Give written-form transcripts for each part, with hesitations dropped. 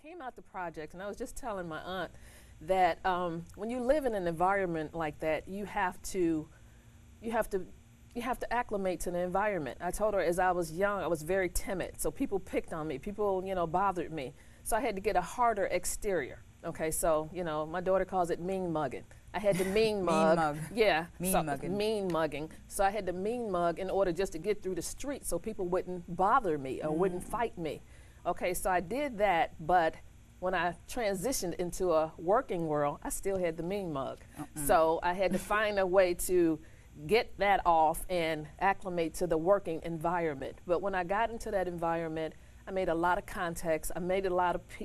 came out the projects, and I was just telling my aunt that when you live in an environment like that, you have to acclimate to the environment. I told her as I was young, I was very timid, so people picked on me, people bothered me, so I had to get a harder exterior. Okay, so my daughter calls it mean mugging. I had to mean mug. Mean mug. Yeah, Mugging. Mean mugging. So I had to mean mug in order just to get through the street, so people wouldn't bother me or wouldn't fight me. Okay, so I did that, but when I transitioned into a working world, I still had the mean mug. So I had to find a way to get that off and acclimate to the working environment. But when I got into that environment, I made a lot of contacts. I made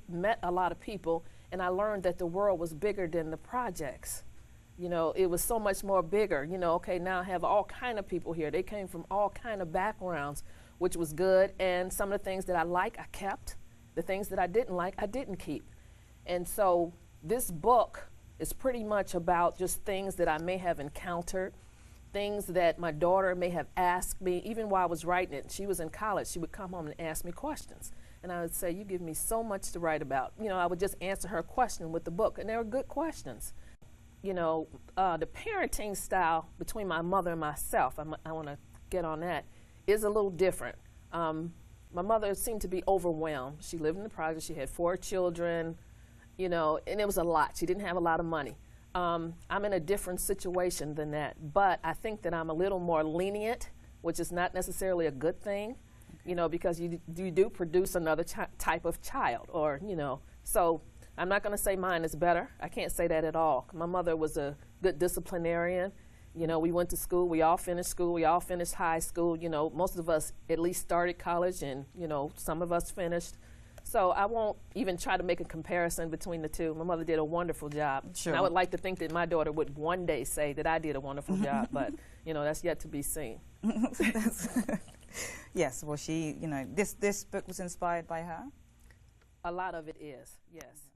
met a lot of people, and I learned that the world was bigger than the projects. It was so much more bigger. Okay, now I have all kind of people here. They came from all kind of backgrounds, which was good. And some of the things that I like, I kept. The things that I didn't like, I didn't keep. And so this book is pretty much about just things that I may have encountered, things that my daughter may have asked me. Even while I was writing it, she was in college, she would come home and ask me questions. And I would say, you give me so much to write about. I would just answer her question with the book, and they were good questions. The parenting style between my mother and myself, I want to get on that, is a little different. My mother seemed to be overwhelmed. She lived in the project, she had 4 children, and it was a lot. She didn't have a lot of money. I'm in a different situation than that, but I think that I'm a little more lenient, which is not necessarily a good thing, because you do produce another type of child, or, so I'm not going to say mine is better. I can't say that at all. My mother was a good disciplinarian. We went to school, we all finished high school, most of us at least started college, and, some of us finished. So I won't even try to make a comparison between the two. My mother did a wonderful job. Sure. And I would like to think that my daughter would one day say that I did a wonderful job, but, that's yet to be seen. Yes, well, this book was inspired by her? A lot of it is, yes.